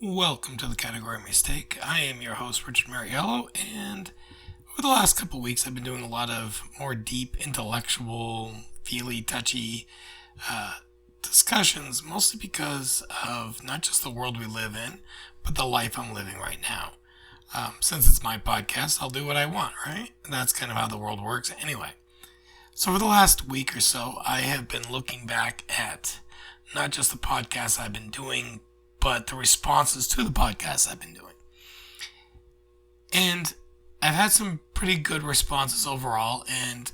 Welcome to the Category Mistake. I am your host, Richard Mariello, and over the last couple of weeks, I've been doing a lot of more deep, intellectual, feely, touchy discussions, mostly because of not just the world we live in, but the life I'm living right now. Since it's my podcast, I'll do what I want, right? That's kind of how the world works anyway. So for the last week or so, I have been looking back at not just the podcasts I've been doing, but the responses to the podcasts I've been doing. And I've had some pretty good responses overall, and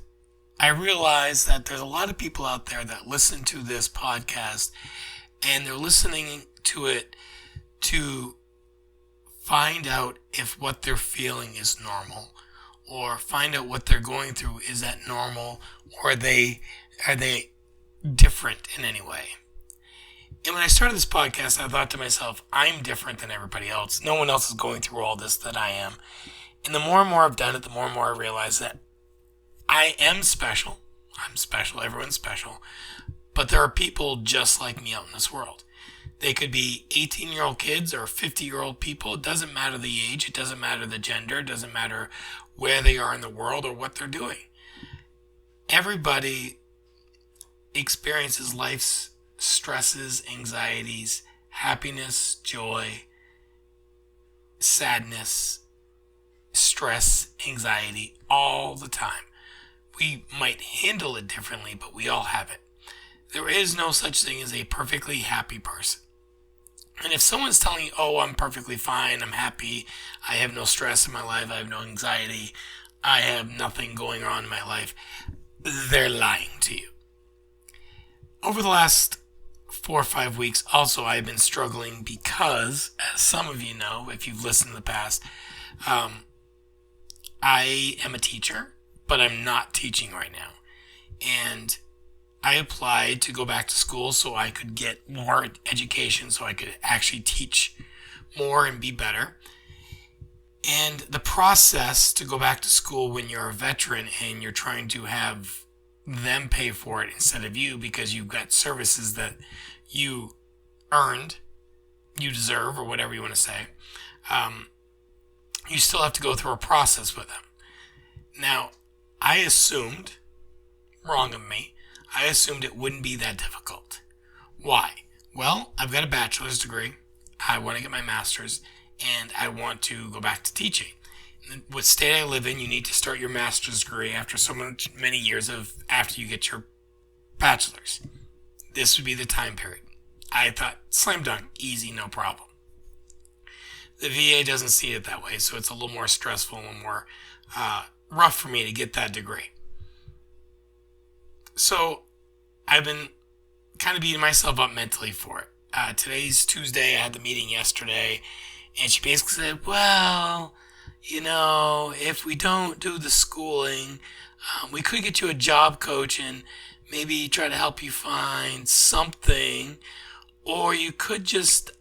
I realize that there's a lot of people out there that listen to this podcast, and they're listening to it to find out if what they're feeling is normal, or find out what they're going through is that normal, or are they different in any way. And when I started this podcast, I thought to myself, I'm different than everybody else. No one else is going through all this that I am. And the more and more I've done it, the more and more I realize that I am special. I'm special. Everyone's special. But there are people just like me out in this world. They could be 18-year-old kids or 50-year-old people. It doesn't matter the age. It doesn't matter the gender. It doesn't matter where they are in the world or what they're doing. Everybody experiences life's stresses, anxieties, happiness, joy, sadness, stress, anxiety, all the time. We might handle it differently, but we all have it. There is no such thing as a perfectly happy person. And if someone's telling you, oh, I'm perfectly fine, I'm happy, I have no stress in my life, I have no anxiety, I have nothing going on in my life, they're lying to you. Over the last 4 or 5 weeks, also, I've been struggling because, as some of you know, if you've listened in the past, I am a teacher, but I'm not teaching right now. And I applied to go back to school so I could get more education, so I could actually teach more and be better. And the process to go back to school when you're a veteran and you're trying to have them pay for it instead of you because you've got services that you earned, you deserve, or whatever you want to say, you still have to go through a process with them. Now, I assumed, wrong of me, I assumed it wouldn't be that difficult. Why? Well, I've got a bachelor's degree, I want to get my master's, and I want to go back to teaching. What state I live in, you need to start your master's degree after many years after you get your bachelor's. This would be the time period. I thought, slam dunk, easy, no problem. The VA doesn't see it that way, so it's a little more stressful and more rough for me to get that degree. So I've been kind of beating myself up mentally for it. Today's Tuesday, I had the meeting yesterday, and she basically said, well, if we don't do the schooling, we could get you a job coach and maybe try to help you find something, or you could just,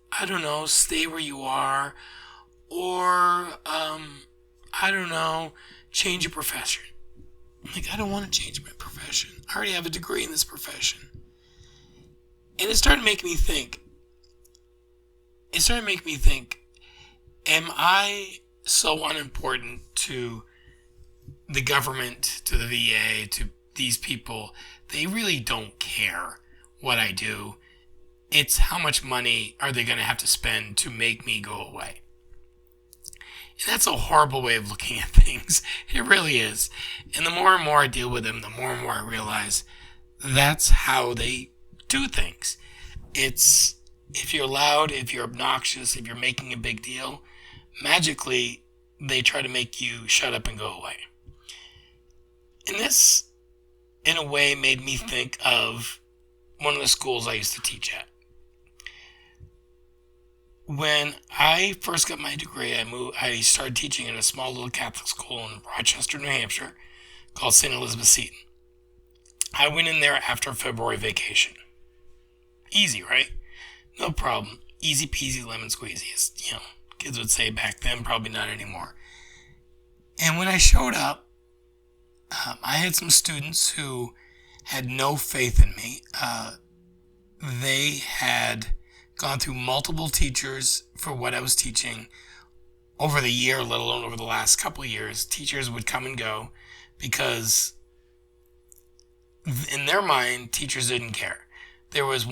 stay where you are, or, change your profession. I'm like, I don't want to change my profession. I already have a degree in this profession. And it started making me think, am I so unimportant to the government, to the VA, to these people? They really don't care what I do. It's how much money are they going to have to spend to make me go away? And that's a horrible way of looking at things. It really is. And the more and more I deal with them, the more and more I realize that's how they do things. It's, if you're loud, if you're obnoxious, if you're making a big deal, magically they try to make you shut up and go away. And this, in a way, made me think of one of the schools I used to teach at. When I first got my degree, I started teaching in a small little Catholic school in Rochester, New Hampshire, called St. Elizabeth Seton. I went in there after a February vacation. Easy, right? No problem. Easy peasy lemon squeezy, as kids would say back then, probably not anymore. And when I showed up, I had some students who had no faith in me. They had gone through multiple teachers for what I was teaching over the year, let alone over the last couple of years. Teachers would come and go because in their mind, teachers didn't care. There was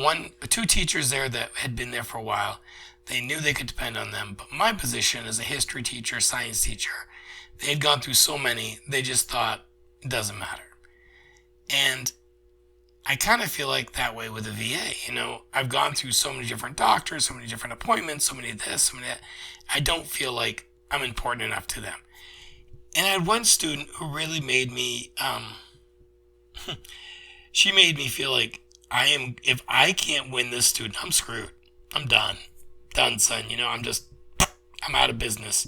two teachers there that had been there for a while. They knew they could depend on them. But my position as a history teacher, science teacher, they had gone through so many, they just thought, it doesn't matter. And I kind of feel like that way with the VA. I've gone through so many different doctors, so many different appointments, so many of this, so many of that. I don't feel like I'm important enough to them. And I had one student who really made me, she made me feel like if I can't win this student, I'm screwed. I'm done. Done, son. I'm out of business.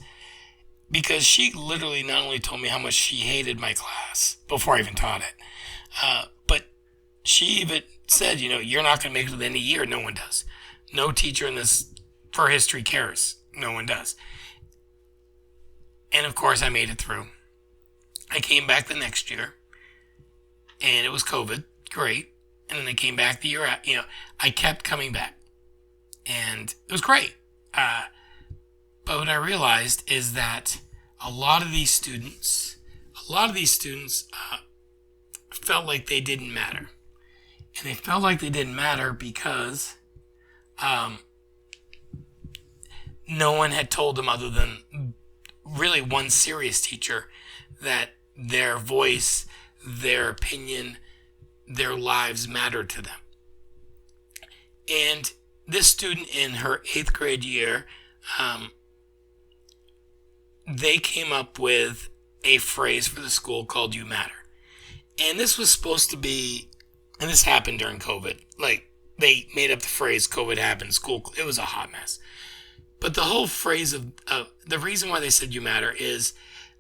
Because she literally not only told me how much she hated my class before I even taught it, but she even said, you're not going to make it to the end of the year. No one does. No teacher in this for history cares. No one does. And of course, I made it through. I came back the next year, and it was COVID. Great. And then I came back the year after. I kept coming back, and it was great. But what I realized is that a lot of these students felt like they didn't matter. And they felt like they didn't matter because no one had told them, other than really one serious teacher, that their voice, their opinion, their lives mattered to them. And this student in her 8th grade year, they came up with a phrase for the school called "You Matter." And this was supposed to be, and this happened during COVID. Like, they made up the phrase, COVID happened, school, it was a hot mess. But the whole phrase of the reason why they said "You Matter" is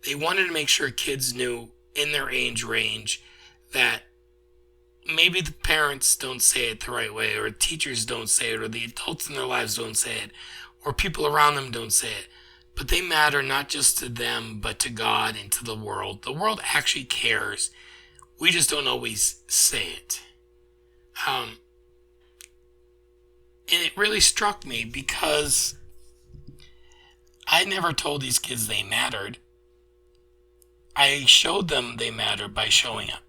they wanted to make sure kids knew in their age range that maybe the parents don't say it the right way, or teachers don't say it, or the adults in their lives don't say it, or people around them don't say it. But they matter not just to them, but to God and to the world. The world actually cares. We just don't always say it. And it really struck me because I never told these kids they mattered. I showed them they mattered by showing up,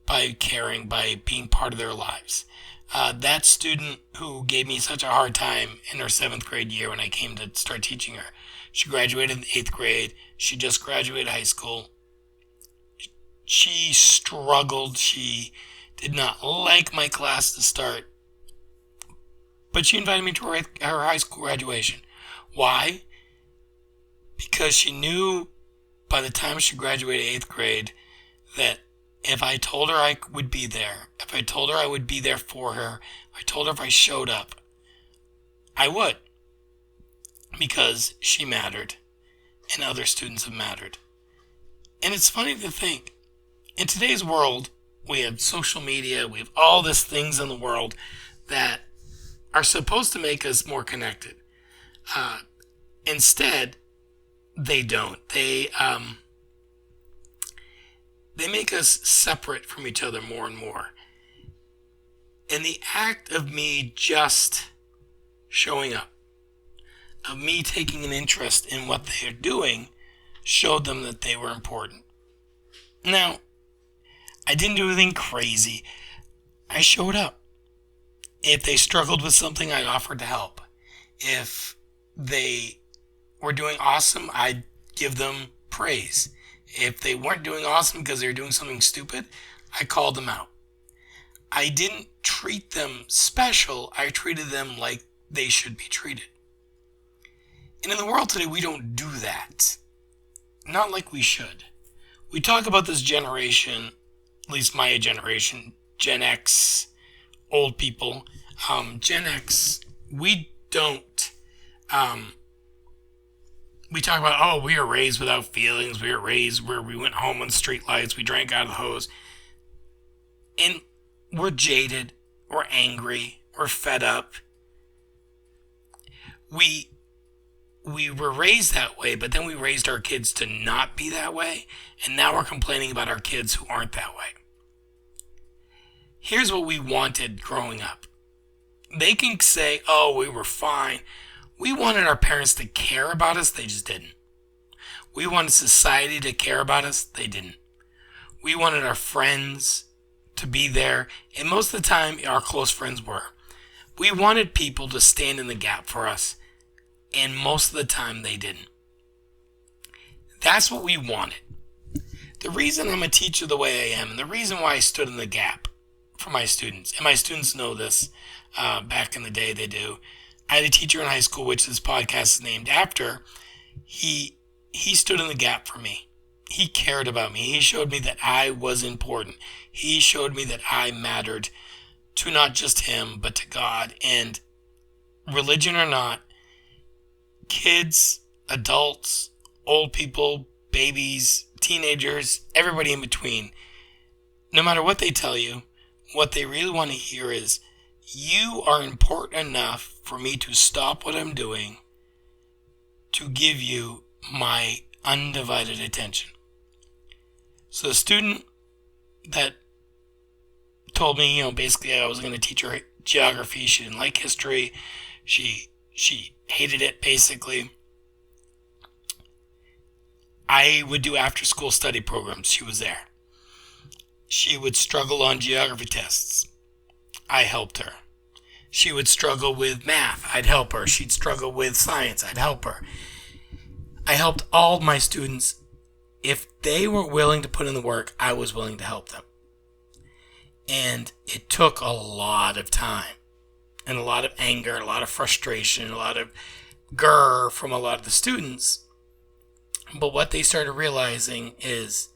by caring, by being part of their lives. That student who gave me such a hard time in her 7th grade year when I came to start teaching her, she graduated in 8th grade. She just graduated high school. She struggled. She did not like my class to start. But she invited me to her high school graduation. Why? Because she knew by the time she graduated 8th grade that if I told her I would be there, if I told her I would be there for her, if I told her if I showed up, I would. Because she mattered, and other students have mattered. And it's funny to think, in today's world, we have social media, we have all these things in the world that are supposed to make us more connected. Instead, they don't. They make us separate from each other more and more. And the act of me just showing up, of me taking an interest in what they are doing, showed them that they were important. Now, I didn't do anything crazy. I showed up. If they struggled with something, I offered to help. If they were doing awesome, I'd give them praise. If they weren't doing awesome because they were doing something stupid, I called them out. I didn't treat them special. I treated them like they should be treated. And in the world today, we don't do that. Not like we should. We talk about this generation, at least my generation, Gen X, old people. Gen X, we don't. We talk about, we were raised without feelings. We were raised where we went home on the street lights. We drank out of the hose. And we're jaded. We're angry. We're fed up. We were raised that way, but then we raised our kids to not be that way, and now we're complaining about our kids who aren't that way. Here's what we wanted growing up. They can say, we were fine. We wanted our parents to care about us, they just didn't. We wanted society to care about us, they didn't. We wanted our friends to be there, and most of the time, our close friends were. We wanted people to stand in the gap for us, and most of the time, they didn't. That's what we wanted. The reason I'm a teacher the way I am, and the reason why I stood in the gap for my students, and my students know this, back in the day they do. I had a teacher in high school, which this podcast is named after. He stood in the gap for me. He cared about me. He showed me that I was important. He showed me that I mattered to not just him, but to God. And religion or not, kids, adults, old people, babies, teenagers, everybody in between, no matter what they tell you, what they really want to hear is, you are important enough for me to stop what I'm doing to give you my undivided attention. So the student that told me, basically I was going to teach her geography, she didn't like history, she hated it basically. I would do after school study programs. She was there. She would struggle on geography tests. I helped her. She would struggle with math. I'd help her. She'd struggle with science. I'd help her. I helped all my students. If they were willing to put in the work, I was willing to help them. And it took a lot of time and a lot of anger, a lot of frustration, a lot of grr from a lot of the students. But what they started realizing is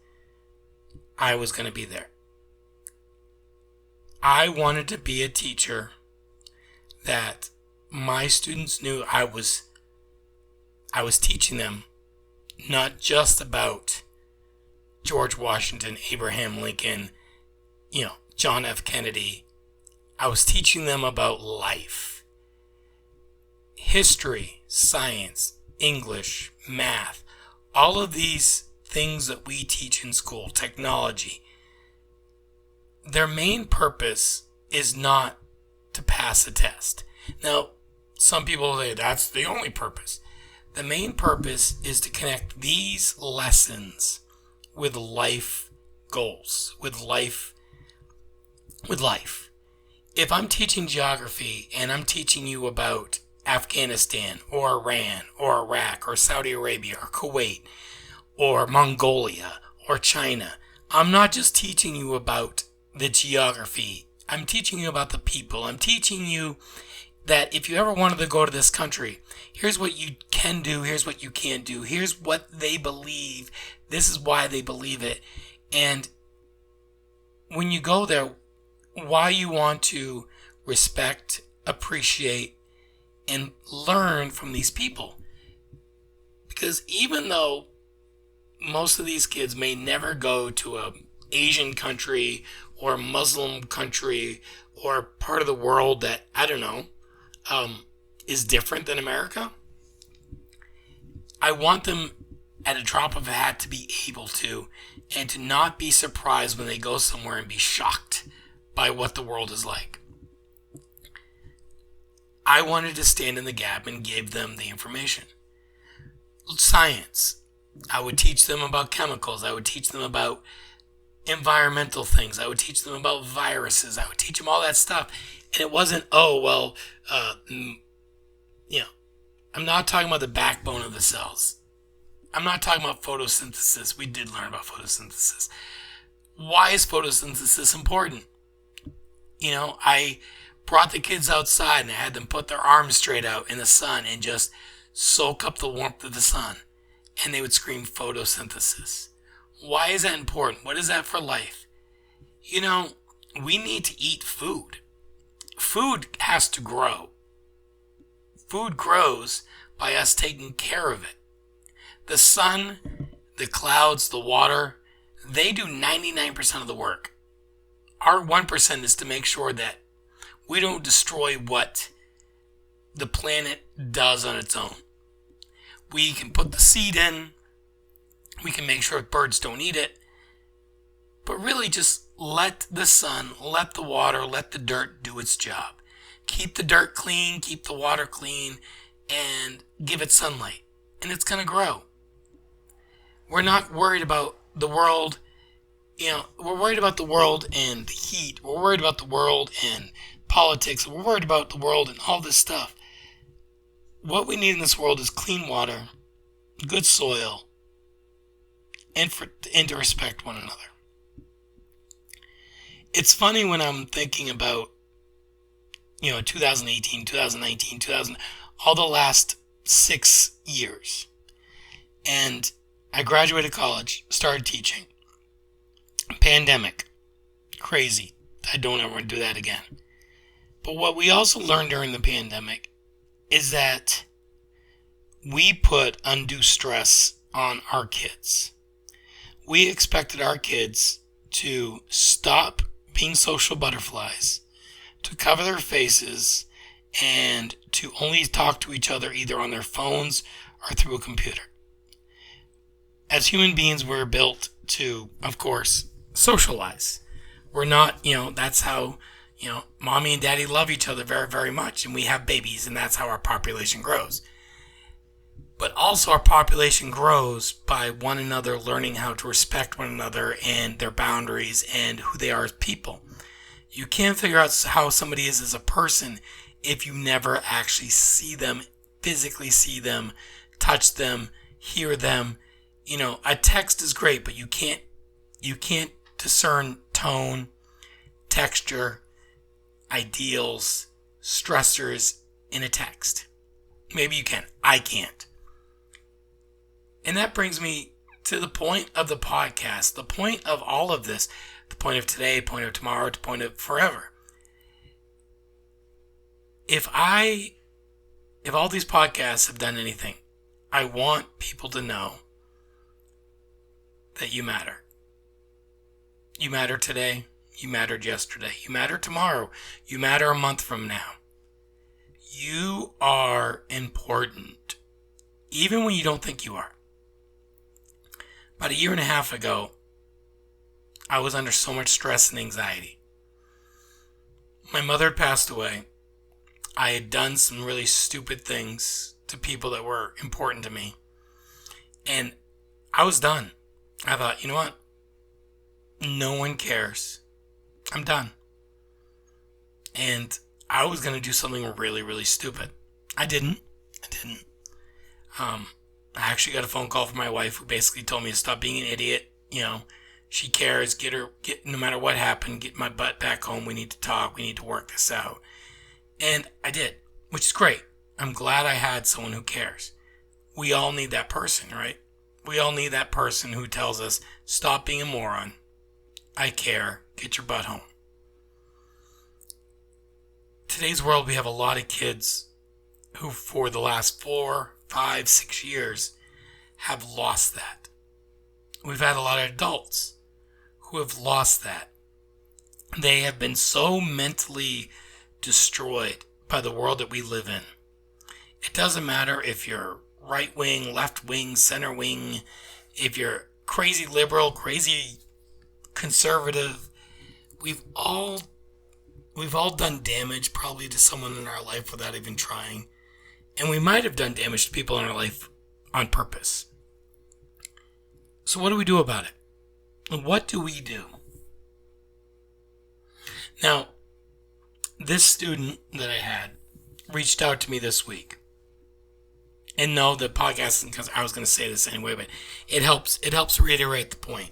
I was going to be there. I wanted to be a teacher that my students knew I was teaching them not just about George Washington, Abraham Lincoln, John F. Kennedy. I was teaching them about life. History, science, English, math, all of these things that we teach in school, technology, their main purpose is not to pass a test. Now, some people say that's the only purpose. The main purpose is to connect these lessons with life goals, with life. If I'm teaching geography and I'm teaching you about Afghanistan or Iran or Iraq or Saudi Arabia or Kuwait or Mongolia or China, I'm not just teaching you about the geography. I'm teaching you about the people. I'm teaching you that if you ever wanted to go to this country, here's what you can do, here's what you can't do, here's what they believe, this is why they believe it. And when you go there, why you want to respect, appreciate, and learn from these people. Because even though most of these kids may never go to an Asian country or a Muslim country or part of the world that, I don't know, is different than America, I want them at a drop of a hat to be able to, and to not be surprised when they go somewhere and be shocked by what the world is like. I wanted to stand in the gap and give them the information. Science. I would teach them about chemicals. I would teach them about environmental things. I would teach them about viruses. I would teach them all that stuff. And it wasn't, I'm not talking about the backbone of the cells. I'm not talking about photosynthesis. We did learn about photosynthesis. Why is photosynthesis important? I brought the kids outside and I had them put their arms straight out in the sun and just soak up the warmth of the sun. And they would scream photosynthesis. Why is that important? What is that for life? We need to eat food. Food has to grow. Food grows by us taking care of it. The sun, the clouds, the water, they do 99% of the work. Our 1% is to make sure that we don't destroy what the planet does on its own. We can put the seed in. We can make sure birds don't eat it. But really just let the sun, let the water, let the dirt do its job. Keep the dirt clean, keep the water clean, and give it sunlight, and it's going to grow. We're not worried about the world. We're worried about the world and the heat. We're worried about the world and politics. We're worried about the world and all this stuff. What we need in this world is clean water, good soil, and to respect one another. It's funny when I'm thinking about 2018, 2019, all the last 6 years. And I graduated college, started teaching. Pandemic. Crazy. I don't ever want to do that again. But what we also learned during the pandemic is that we put undue stress on our kids. We expected our kids to stop being social butterflies, to cover their faces, and to only talk to each other either on their phones or through a computer. As human beings, we're built to, of course, socialize. We're not, that's how, mommy and daddy love each other very, very much, and we have babies, and that's how our population grows. But also our population grows by one another learning how to respect one another and their boundaries and who they are as people. You can't figure out how somebody is as a person if you never actually see them, physically see them, touch them, hear them. A text is great, but you can't discern tone, texture, ideals, stressors in a text. Maybe you can. I can't. And that brings me to the point of the podcast, the point of all of this, the point of today, point of tomorrow, the point of forever. If all these podcasts have done anything, I want people to know that you matter. You matter today. You mattered yesterday. You matter tomorrow. You matter a month from now. You are important, even when you don't think you are. About 1.5 years ago, I was under so much stress and anxiety. My mother had passed away. I had done some really stupid things to people that were important to me. And I was done. I thought, you know what? No one cares. I'm done. And I was going to do something really, really stupid. I didn't. I actually got a phone call from my wife who basically told me to stop being an idiot. She cares. No matter what happened, get my butt back home. We need to talk. We need to work this out. And I did, which is great. I'm glad I had someone who cares. We all need that person, right? We all need that person who tells us, stop being a moron. I care. Get your butt home. Today's world, we have a lot of kids who, for the last 4, 5, 6 years, have lost that. We've had a lot of adults who have lost that. They have been so mentally destroyed by the world that we live in. It doesn't matter if you're right wing, left wing, center wing, if you're crazy liberal, crazy conservative. We've all done damage probably to someone in our life without even trying. And we might have done damage to people in our life on purpose. So what do we do about it? What do we do? Now, this student that I had reached out to me this week. And no, the podcast isn't because I was going to say this anyway, but it helps reiterate the point.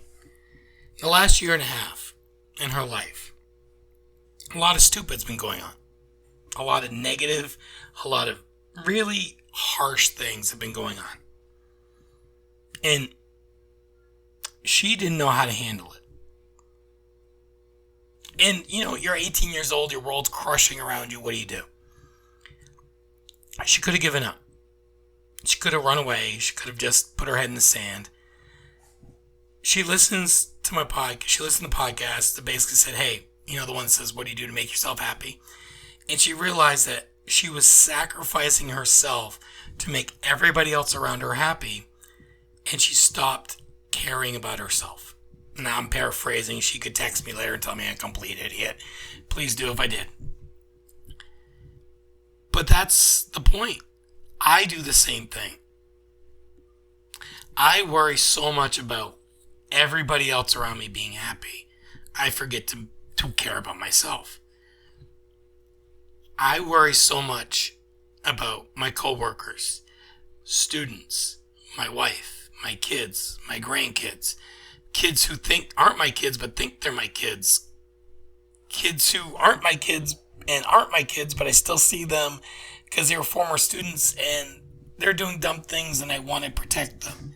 The last 1.5 years in her life, a lot of stupid's been going on. A lot of negative, a lot of really harsh things have been going on. And she didn't know how to handle it. And, you're 18 years old, your world's crushing around you. What do? She could have given up. She could have run away. She could have just put her head in the sand. She listens to my podcast. She listened to podcasts that basically said, hey, the one that says, what do you do to make yourself happy? And she realized that she was sacrificing herself to make everybody else around her happy. And she stopped caring about herself. Now I'm paraphrasing. She could text me later and tell me I'm a complete idiot. Please do if I did. But that's the point. I do the same thing. I worry so much about everybody else around me being happy. I forget to care about myself. I worry so much about my coworkers, students, my wife, my kids, my grandkids, kids who think aren't my kids but think they're my kids, kids who aren't my kids and aren't my kids but I still see them because they were former students and they're doing dumb things and I want to protect them.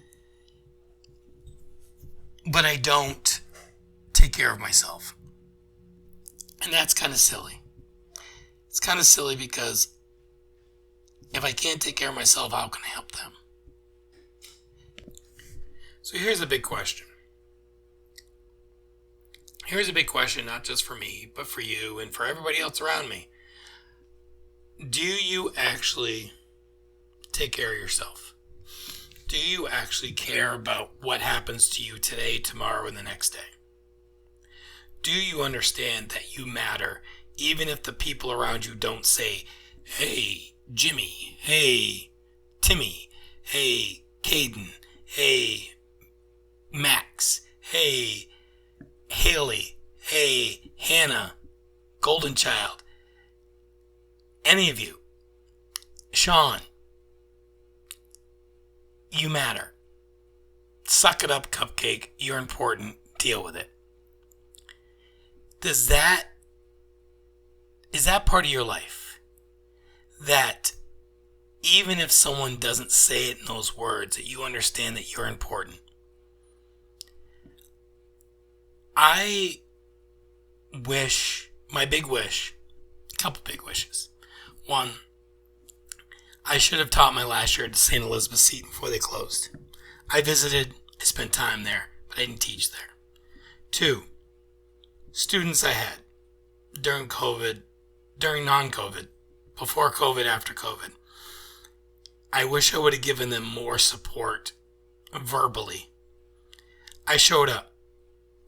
But I don't take care of myself. And that's kind of silly. It's kind of silly because if I can't take care of myself, how can I help them? So here's a big question. Here's a big question, not just for me, but for you and for everybody else around me. Do you actually take care of yourself? Do you actually care about what happens to you today, tomorrow, and the next day? Do you understand that you matter, even if the people around you don't say, hey, Jimmy, hey, Timmy, hey, Caden, hey, Max, hey, Haley, hey, Hannah, Golden Child, any of you, Sean, you matter. Suck it up, Cupcake. You're important. Deal with it. Is that part of your life? That even if someone doesn't say it in those words, that you understand that you're important? I wish, my big wish, a couple big wishes. One, I should have taught my last year at St. Elizabeth Seton before they closed. I visited, I spent time there, but I didn't teach there. Two, students I had during COVID, during non-COVID, before COVID, after COVID. I wish I would have given them more support verbally. I showed up.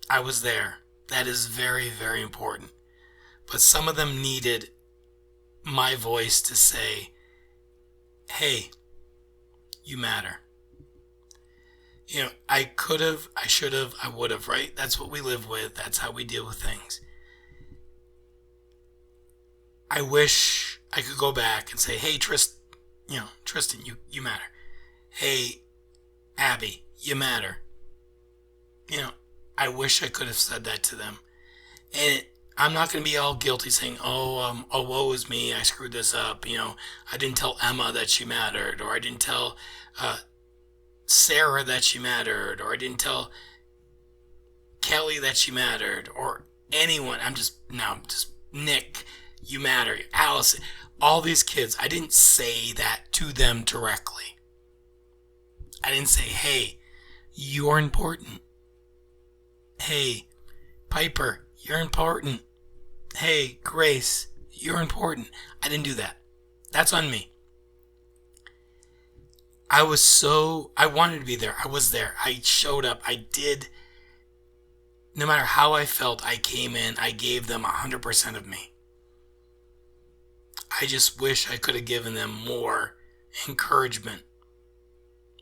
I was there. That is very, very important. But some of them needed my voice to say, hey, you matter. You know, I could have, I should have, I would have, right? That's what we live with. That's how we deal with things. I wish I could go back and say, hey, Tristan, you matter. Hey, Abby, you matter. You know, I wish I could have said that to them. And I'm not going to be all guilty saying, oh, woe is me, I screwed this up. You know, I didn't tell Emma that she mattered, or I didn't tell Sarah that she mattered, or I didn't tell Kelly that she mattered, or anyone. I'm just Nick, you matter, Alice, all these kids. I didn't say that to them directly. I didn't say, hey, you're important. Hey, Piper, you're important. Hey, Grace, you're important. I didn't do that. That's on me. I wanted to be there. I was there. I showed up. I did. No matter how I felt, I came in. I gave them 100% of me. I just wish I could have given them more encouragement,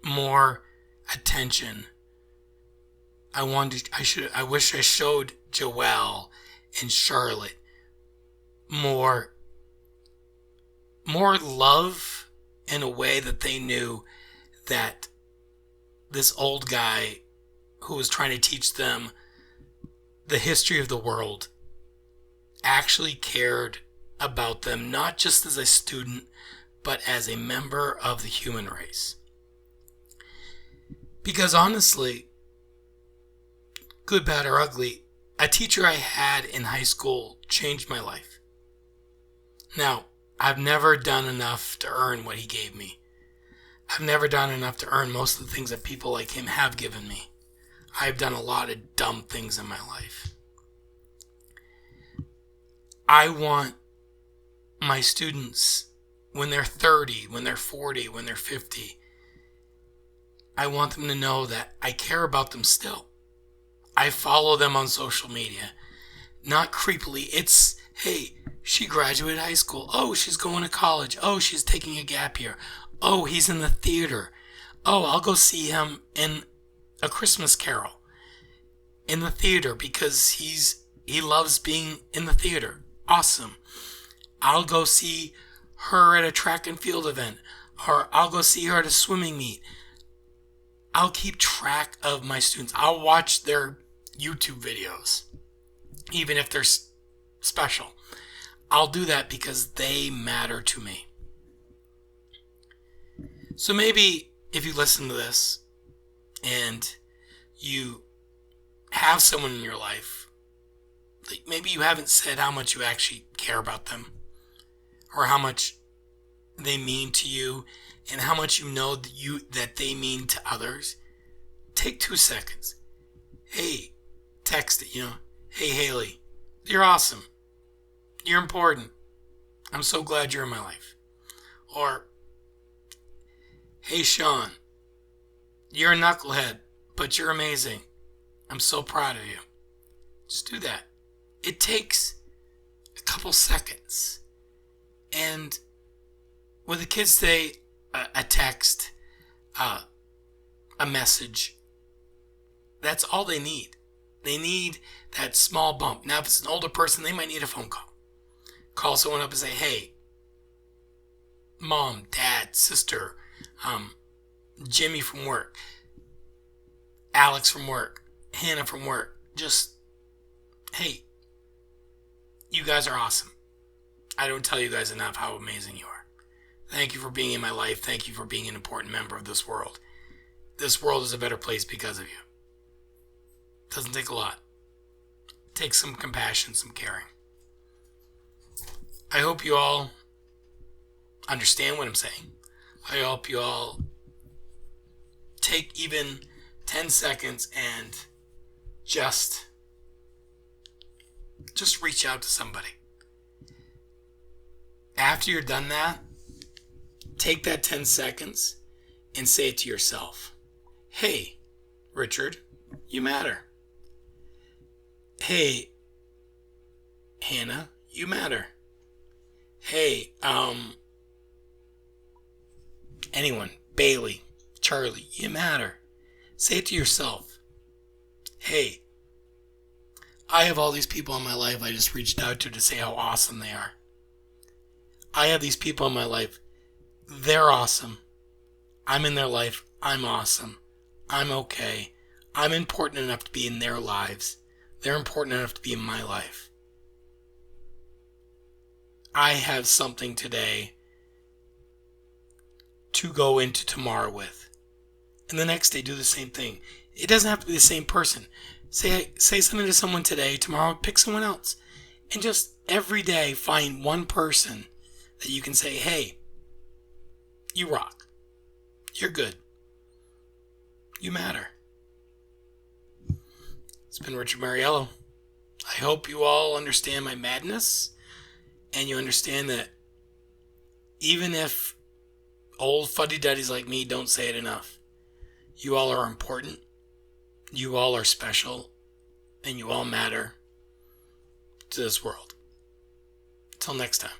more attention. I wish I showed Joelle and Charlotte more love in a way that they knew that this old guy who was trying to teach them the history of the world actually cared about them, not just as a student, but as a member of the human race. Because honestly, good, bad, or ugly, a teacher I had in high school changed my life. Now, I've never done enough to earn what he gave me. I've never done enough to earn most of the things that people like him have given me. I've done a lot of dumb things in my life. I want my students, when they're 30, when they're 40, when they're 50, I want them to know that I care about them still. I follow them on social media. Not creepily. It's, hey, she graduated high school. Oh, she's going to college. Oh, she's taking a gap year. Oh, he's in the theater. Oh, I'll go see him in A Christmas Carol in the theater because he loves being in the theater. Awesome. I'll go see her at a track and field event, or I'll go see her at a swimming meet. I'll keep track of my students. I'll watch their YouTube videos, even if they're special. I'll do that because they matter to me. So maybe if you listen to this and you have someone in your life, like maybe you haven't said how much you actually care about them, or how much they mean to you, and how much you know that they mean to others, take 2 seconds. Hey, text it, Hey, Haley, you're awesome. You're important. I'm so glad you're in my life. Or, hey, Sean, you're a knucklehead, but you're amazing. I'm so proud of you. Just do that. It takes a couple seconds. And with the kids today, a text, a message, that's all they need. They need that small bump. Now, if it's an older person, they might need a phone call. Call someone up and say, hey, mom, dad, sister, Jimmy from work, Alex from work, Hannah from work. Just, hey, you guys are awesome. I don't tell you guys enough how amazing you are. Thank you for being in my life. Thank you for being an important member of this world. This world is a better place because of you. It doesn't take a lot. It takes some compassion, some caring. I hope you all understand what I'm saying. I hope you all take even 10 seconds and just reach out to somebody. After you're done that, take that 10 seconds and say it to yourself. Hey, Richard, you matter. Hey, Hannah, you matter. Hey, anyone, Bailey, Charlie, you matter. Say it to yourself. Hey, I have all these people in my life I just reached out to say how awesome they are. I have these people in my life. They're awesome. I'm in their life. I'm awesome. I'm okay. I'm important enough to be in their lives. They're important enough to be in my life. I have something today to go into tomorrow with. And the next day, do the same thing. It doesn't have to be the same person. Say something to someone today. Tomorrow, pick someone else. And just every day, find one person that you can say, hey, you rock. You're good. You matter. It's been Richard Mariello. I hope you all understand my madness, and you understand that even if old fuddy-duddies like me don't say it enough, you all are important, you all are special, and you all matter to this world. Till next time.